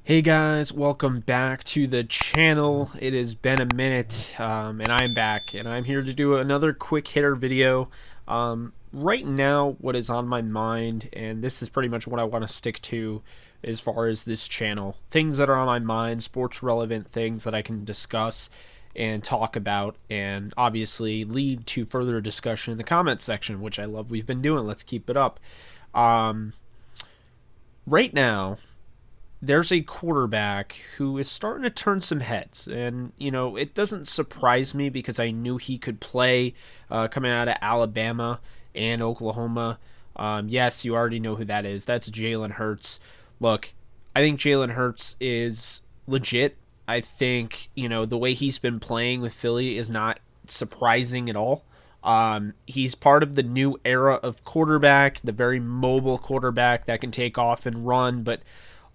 Hey guys, welcome back to the channel. It has been a minute, and I'm back, and I'm here to do another quick hitter video. Right now, what is on my mind, and this is pretty much what I want to stick to as far as this channel, things that are on my mind, sports relevant things that I can discuss and talk about, and obviously lead to further discussion in the comments section, which I love we've been doing. Let's keep it up. Right now, there's a quarterback who is starting to turn some heads. And, it doesn't surprise me because I knew he could play coming out of Alabama and Oklahoma. Yes, you already know who that is. That's Jalen Hurts. Look, I think Jalen Hurts is legit. I think, the way he's been playing with Philly is not surprising at all. He's part of the new era of quarterback, the very mobile quarterback that can take off and run, but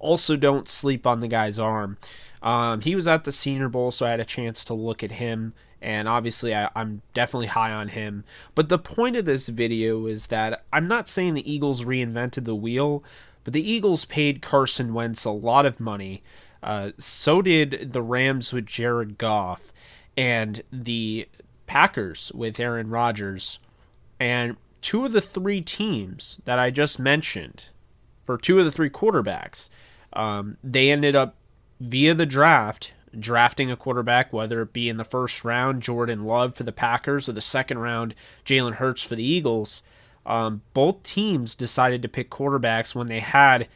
also don't sleep on the guy's arm. He was at the Senior Bowl, so I had a chance to look at him, and obviously I'm definitely high on him. But the point of this video is that I'm not saying the Eagles reinvented the wheel, but the Eagles paid Carson Wentz a lot of money. So did the Rams with Jared Goff, and the Packers with Aaron Rodgers. And two of the three teams that I just mentioned, for two of the three quarterbacks, they ended up via the draft drafting a quarterback, whether it be in the first round Jordan Love for the Packers or the second round Jalen Hurts for the Eagles. Both teams decided to pick quarterbacks when they had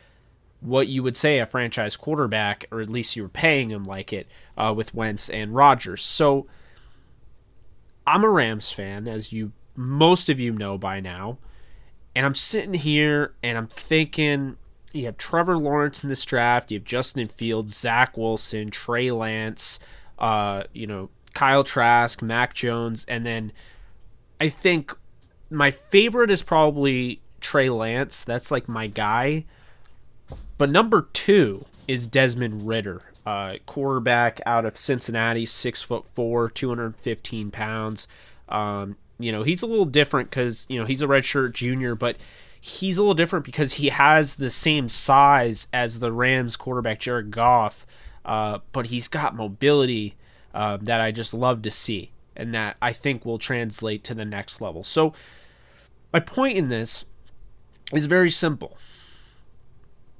what you would say a franchise quarterback, or at least you were paying him like it, with Wentz and Rodgers. So I'm a Rams fan, as most of you know by now, and I'm sitting here and I'm thinking, you have Trevor Lawrence in this draft, you have Justin Fields, Zach Wilson, Trey Lance, Kyle Trask, Mac Jones, and then I think my favorite is probably Trey Lance. That's like my guy. But number two is Desmond Ritter, quarterback out of Cincinnati, 6'4", 215 pounds. He's a little different because, he's a redshirt junior, but he's a little different because he has the same size as the Rams quarterback Jared Goff, but he's got mobility that I just love to see, and that I think will translate to the next level. So my point in this is very simple.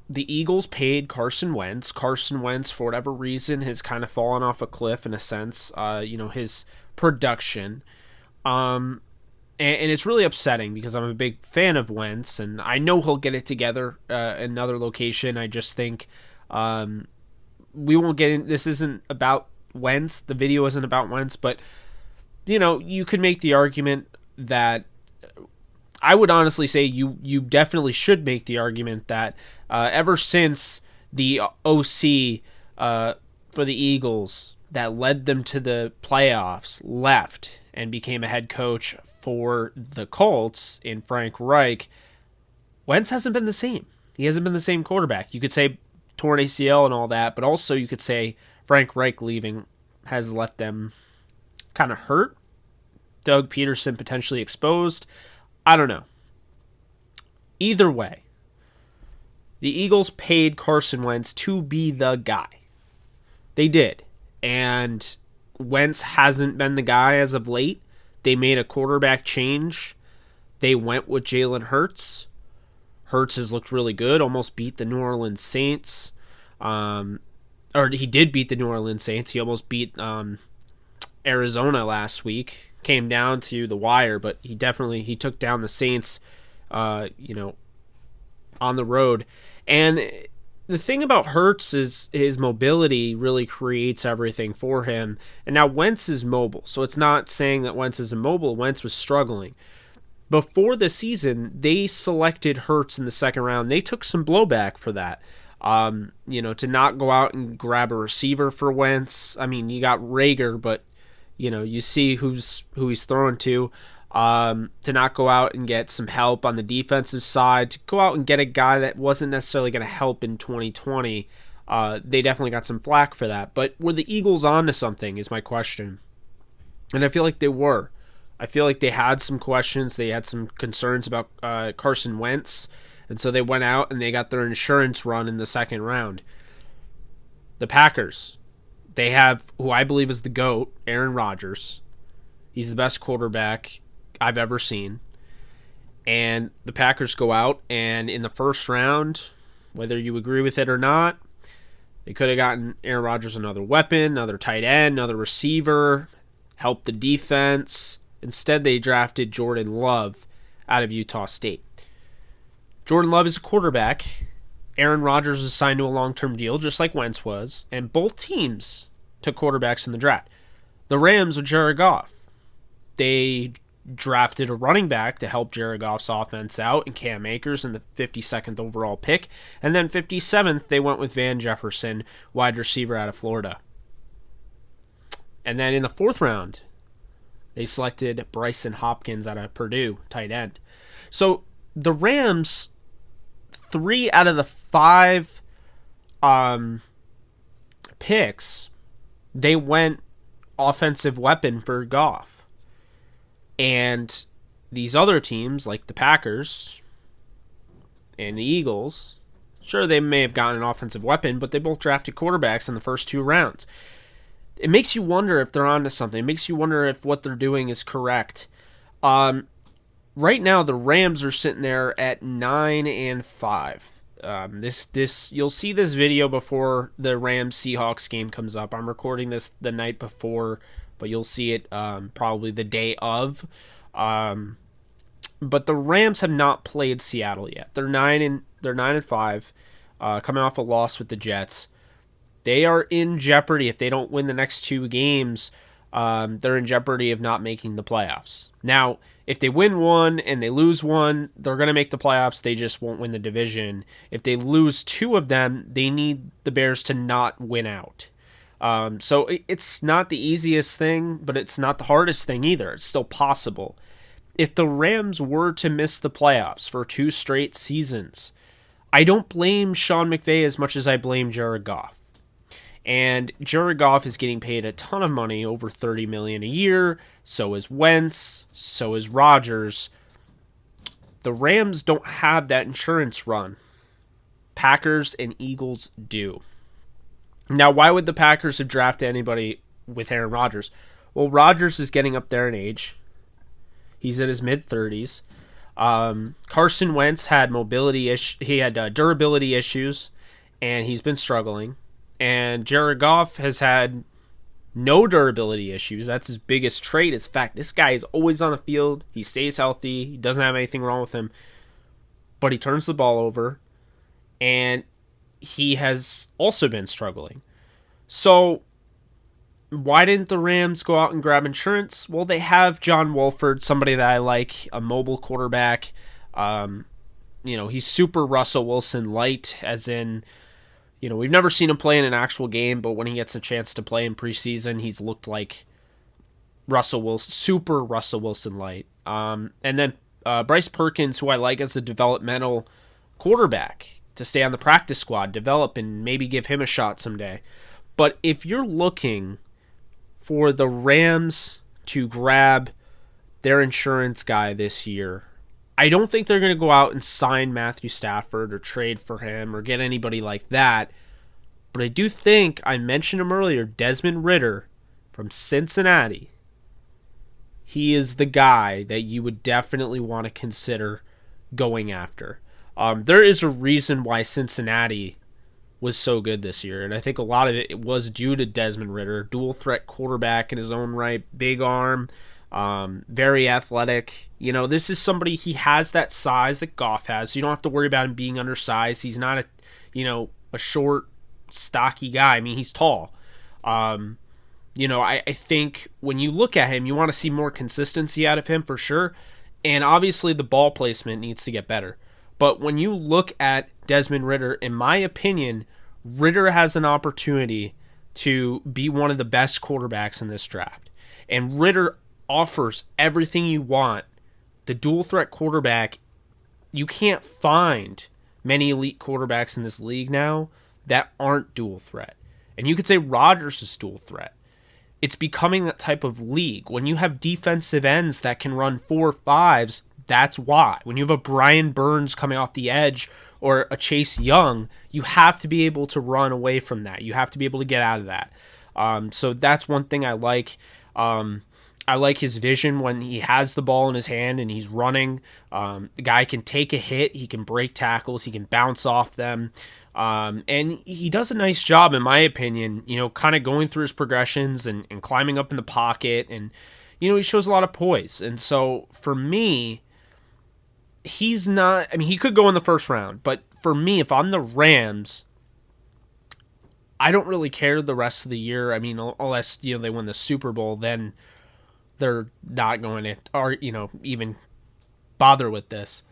The Eagles paid Carson Wentz. Carson Wentz, for whatever reason, has kind of fallen off a cliff in a sense, his production. And it's really upsetting because I'm a big fan of Wentz, and I know he'll get it together in another location. I just think we won't get in. This isn't about Wentz. The video isn't about Wentz, but, you could make the argument that I would honestly say you definitely should make the argument that ever since the OC for the Eagles that led them to the playoffs left and became a head coach for the Colts in Frank Reich, Wentz hasn't been the same. He hasn't been the same quarterback. You could say torn ACL and all that, but also you could say Frank Reich leaving has left them kind of hurt. Doug Peterson potentially exposed. I don't know. Either way, the Eagles paid Carson Wentz to be the guy. They did. And Wentz hasn't been the guy as of late. They made a quarterback change. They went with Jalen Hurts. Hurts has looked really good. Almost beat the New Orleans Saints. Or he did beat the New Orleans Saints. He almost beat Arizona last week. Came down to the wire, but he took down the Saints, on the road. And the thing about Hurts is his mobility really creates everything for him. And now Wentz is mobile, so it's not saying that Wentz is immobile. Wentz was struggling. Before the season, they selected Hurts in the second round. They took some blowback for that. To not go out and grab a receiver for Wentz. I mean, you got Rager, but you see who he's throwing to not go out and get some help on the defensive side, to go out and get a guy that wasn't necessarily going to help in 2020. They definitely got some flack for that. But were the Eagles on to something is my question. And I feel like they were. I feel like they had some questions. They had some concerns about Carson Wentz. And so they went out and they got their insurance run in the second round. The Packers, they have who I believe is the GOAT, Aaron Rodgers. He's the best quarterback I've ever seen. And the Packers go out, and in the first round, whether you agree with it or not, they could have gotten Aaron Rodgers another weapon, another tight end, another receiver, help the defense. Instead, they drafted Jordan Love out of Utah State. Jordan Love is a quarterback. Aaron Rodgers is signed to a long-term deal, just like Wentz was, and both teams took quarterbacks in the draft. The Rams with Jared Goff. They drafted a running back to help Jared Goff's offense out in Cam Akers in the 52nd overall pick. And then 57th, they went with Van Jefferson, wide receiver out of Florida. And then in the 4th round, they selected Bryson Hopkins out of Purdue, tight end. So the Rams, 3 out of the 5 picks, they went offensive weapon for Goff. And these other teams, like the Packers and the Eagles, sure, they may have gotten an offensive weapon, but they both drafted quarterbacks in the first 2 rounds. It makes you wonder if they're onto something. It makes you wonder if what they're doing is correct. Right now, the Rams are sitting there at 9-5. You'll see this video before the Rams-Seahawks game comes up. I'm recording this the night before, but you'll see it probably the day of. But the Rams have not played Seattle yet. They're 9-5, coming off a loss with the Jets. They are in jeopardy if they don't win the next 2 games. They're in jeopardy of not making the playoffs. Now, if they win one and they lose one, they're going to make the playoffs. They just won't win the division. If they lose 2 of them, they need the Bears to not win out. So it's not the easiest thing, but it's not the hardest thing either. It's still possible. If the Rams were to miss the playoffs for 2 straight seasons, I don't blame Sean McVay as much as I blame Jared Goff. And Jared Goff is getting paid a ton of money, over $30 million a year. So is Wentz. So is Rodgers. The Rams don't have that insurance run. Packers and Eagles do. Now, why would the Packers have drafted anybody with Aaron Rodgers? Well, Rodgers is getting up there in age. He's in his mid-30s. Carson Wentz had durability issues, and he's been struggling. And Jared Goff has had no durability issues. That's his biggest trait. Is fact, this guy is always on the field. He stays healthy. He doesn't have anything wrong with him. But he turns the ball over, and he has also been struggling. So why didn't the Rams go out and grab insurance? Well, they have John Wolford, somebody that I like, a mobile quarterback. He's super Russell Wilson light, as in, we've never seen him play in an actual game, but when he gets a chance to play in preseason, he's looked like Russell Wilson, super Russell Wilson light. And then Bryce Perkins, who I like as a developmental quarterback to stay on the practice squad, develop, and maybe give him a shot someday. But if you're looking for the Rams to grab their insurance guy this year, I don't think they're going to go out and sign Matthew Stafford or trade for him or get anybody like that. But I do think, I mentioned him earlier, Desmond Ritter from Cincinnati. He is the guy that you would definitely want to consider going after. There is a reason why Cincinnati was so good this year, and I think a lot of it was due to Desmond Ritter, dual threat quarterback in his own right, big arm, very athletic. This is somebody, he has that size that Goff has, so you don't have to worry about him being undersized. He's not a short, stocky guy. I mean, he's tall. I think when you look at him, you want to see more consistency out of him for sure, and obviously the ball placement needs to get better. But when you look at Desmond Ritter, in my opinion, Ritter has an opportunity to be one of the best quarterbacks in this draft. And Ritter offers everything you want. The dual threat quarterback, you can't find many elite quarterbacks in this league now that aren't dual threat. And you could say Rodgers is dual threat. It's becoming that type of league. When you have defensive ends that can run 4.5s, That's why. When you have a Brian Burns coming off the edge or a Chase Young, you have to be able to run away from that. You have to be able to get out of that. So that's one thing I like. I like his vision when he has the ball in his hand and he's running. The guy can take a hit. He can break tackles. He can bounce off them. And he does a nice job, in my opinion, kind of going through his progressions and climbing up in the pocket. And, he shows a lot of poise. And so for me, he's not, he could go in the first round. But for me, if I'm the Rams, I don't really care the rest of the year. Unless, they win the Super Bowl, then they're not going to, or even bother with this.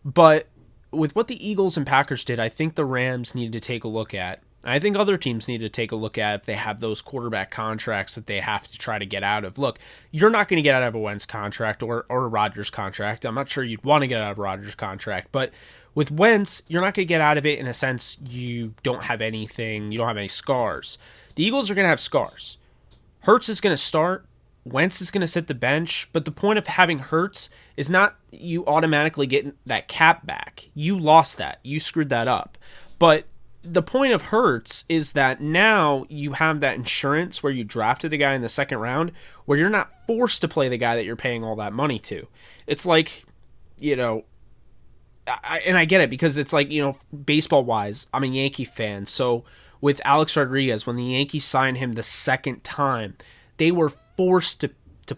But with what the Eagles and Packers did, I think the Rams needed to take a look at. I think other teams need to take a look at if they have those quarterback contracts that they have to try to get out of. Look, you're not going to get out of a Wentz contract or a Rodgers contract. I'm not sure you'd want to get out of a Rodgers contract, but with Wentz, you're not going to get out of it in a sense you don't have anything, you don't have any scars. The Eagles are going to have scars. Hurts is going to start. Wentz is going to sit the bench, but the point of having Hurts is not you automatically get that cap back. You lost that. You screwed that up. But the point of Hurts is that now you have that insurance where you drafted a guy in the second round where you're not forced to play the guy that you're paying all that money to. It's like, and I get it because it's like, baseball-wise, I'm a Yankee fan. So with Alex Rodriguez, when the Yankees signed him the second time, they were forced to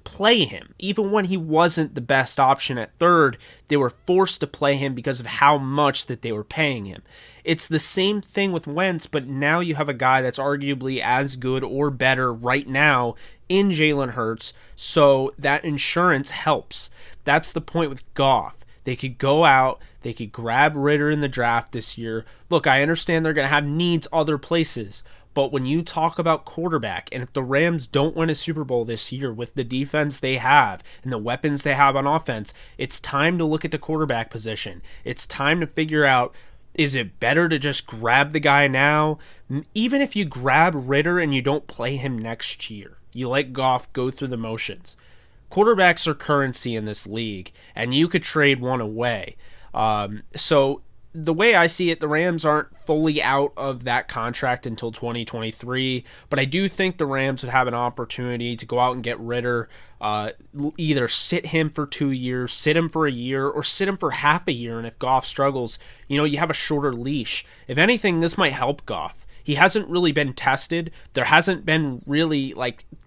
play him. Even when he wasn't the best option at third, they were forced to play him because of how much that they were paying him. It's the same thing with Wentz, but now you have a guy that's arguably as good or better right now in Jalen Hurts, so that insurance helps. That's the point with Goff. They could go out, they could grab Ritter in the draft this year. Look, I understand they're going to have needs other places, but when you talk about quarterback, and if the Rams don't win a Super Bowl this year with the defense they have and the weapons they have on offense, it's time to look at the quarterback position. It's time to figure out, is it better to just grab the guy now? Even if you grab Ritter and you don't play him next year, you let Goff go through the motions. Quarterbacks are currency in this league, and you could trade one away. So the way I see it, the Rams aren't fully out of that contract until 2023, but I do think the Rams would have an opportunity to go out and get Ritter, either sit him for 2 years, sit him for a year, or sit him for half a year, and if Goff struggles, you have a shorter leash. If anything, this might help Goff. He hasn't really been tested. There hasn't been really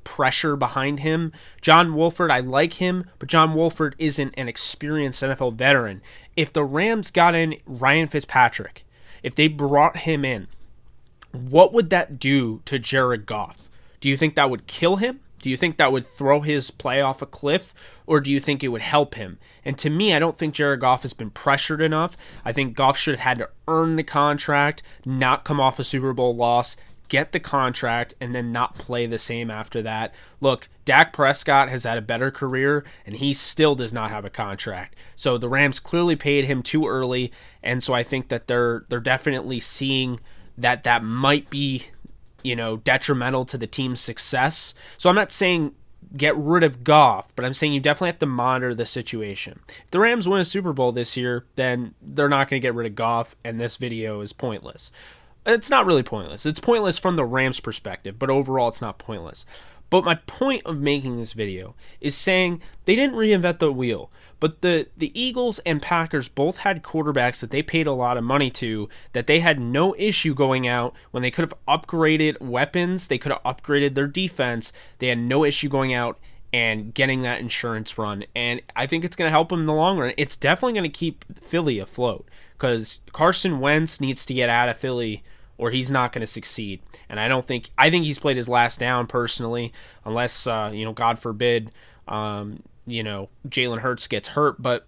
pressure behind him. John Wolford, I like him, but John Wolford isn't an experienced NFL veteran. If the Rams got in Ryan Fitzpatrick, if they brought him in, what would that do to Jared Goff? Do you think that would kill him? Do you think that would throw his play off a cliff? Or do you think it would help him? And to me, I don't think Jared Goff has been pressured enough. I think Goff should have had to earn the contract, not come off a Super Bowl loss, get the contract, and then not play the same after that. Look, Dak Prescott has had a better career, and he still does not have a contract. So the Rams clearly paid him too early, and so I think that they're definitely seeing that might be detrimental to the team's success. So I'm not saying get rid of Goff, but I'm saying you definitely have to monitor the situation. If the Rams win a Super Bowl this year, then they're not going to get rid of Goff, and this video is pointless. It's not really pointless. It's pointless from the Rams' perspective, but overall it's not pointless. But my point of making this video is saying they didn't reinvent the wheel, but the Eagles and Packers both had quarterbacks that they paid a lot of money to, that they had no issue going out when they could have upgraded weapons, they could have upgraded their defense, they had no issue going out and getting that insurance run. And I think it's going to help them in the long run. It's definitely going to keep Philly afloat because Carson Wentz needs to get out of Philly or he's not going to succeed. And I think he's played his last down personally, unless, God forbid, Jalen Hurts gets hurt. But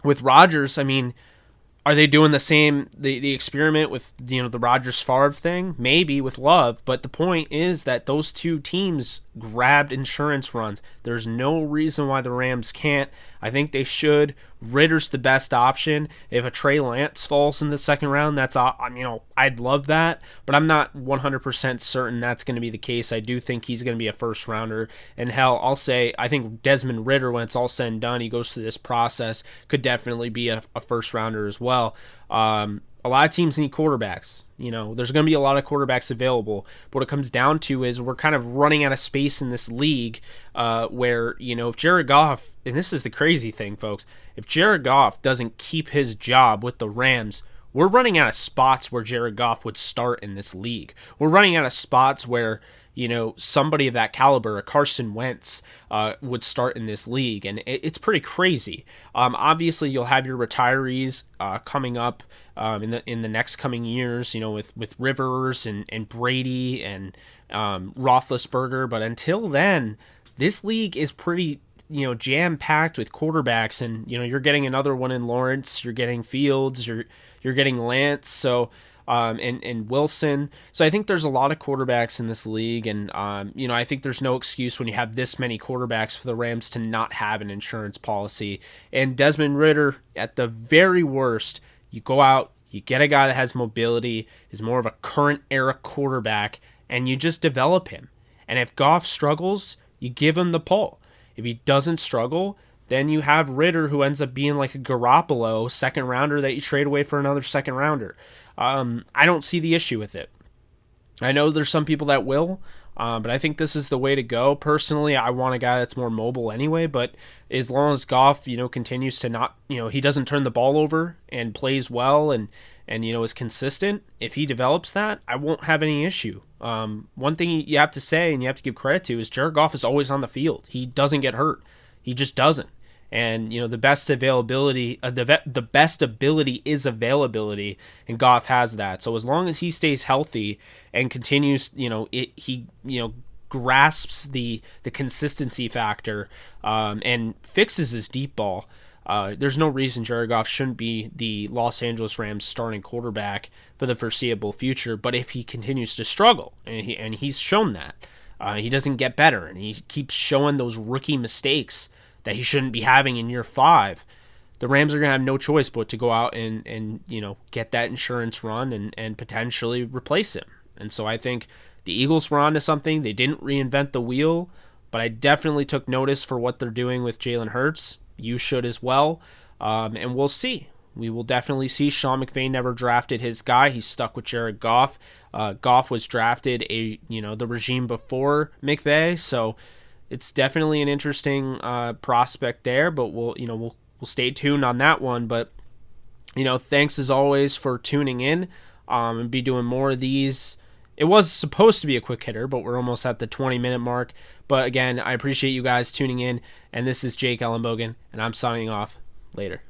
with Rodgers, are they doing the same, the experiment with, the Rodgers-Favre thing? Maybe with Love, but the point is that those two teams grabbed insurance runs. There's no reason why the Rams can't. I think they should. Ritter's the best option. If a Trey Lance falls in the second round, I'd love that, but I'm not 100% certain that's going to be the case. I do think he's going to be a first rounder, and hell, I'll say I think Desmond Ritter, when it's all said and done, he goes through this process, could definitely be a first rounder as well. A lot of teams need quarterbacks. There's going to be a lot of quarterbacks available. But what it comes down to is we're kind of running out of space in this league where, if Jared Goff, and this is the crazy thing, folks, if Jared Goff doesn't keep his job with the Rams, we're running out of spots where Jared Goff would start in this league. We're running out of spots where, somebody of that caliber, a Carson Wentz, would start in this league, and it's pretty crazy. Obviously, you'll have your retirees coming up in the next coming years, with Rivers and Brady and Roethlisberger. But until then, this league is pretty jam-packed with quarterbacks, and you're getting another one in Lawrence, you're getting Fields, you're getting Lance, so and Wilson. So I think there's a lot of quarterbacks in this league, and I think there's no excuse when you have this many quarterbacks for the Rams to not have an insurance policy. And Desmond Ritter, at the very worst, you go out, you get a guy that has mobility, is more of a current era quarterback, and you just develop him. And if Goff struggles, you give him the pull. If he doesn't struggle, then you have Ritter, who ends up being like a Garoppolo second rounder that you trade away for another second rounder. I don't see the issue with it. I know there's some people that will, but I think this is the way to go. Personally, I want a guy that's more mobile anyway, but as long as Goff, continues to not, he doesn't turn the ball over and plays well and is consistent, if he develops that, I won't have any issue. One thing you have to say and you have to give credit to is Jared Goff is always on the field. He doesn't get hurt. He just doesn't. And the best availability, the best ability is availability, and Goff has that. So as long as he stays healthy and continues, he grasps the consistency factor and fixes his deep ball, there's no reason Jared Goff shouldn't be the Los Angeles Rams starting quarterback for the foreseeable future. But if he continues to struggle, and he's shown that, he doesn't get better, and he keeps showing those rookie mistakes that he shouldn't be having in year 5, the Rams are going to have no choice but to go out and get that insurance run and potentially replace him. And so I think the Eagles were onto something. They didn't reinvent the wheel, but I definitely took notice for what they're doing with Jalen Hurts. You should as well. And we'll see. We will definitely see. Sean McVay never drafted his guy. He's stuck with Jared Goff. Goff was drafted the regime before McVay, so it's definitely an interesting prospect there, but we'll stay tuned on that one. But thanks as always for tuning in, and be doing more of these. It was supposed to be a quick hitter, but we're almost at the 20-minute mark. But again, I appreciate you guys tuning in, and this is Jake Ellenbogen, and I'm signing off. Later.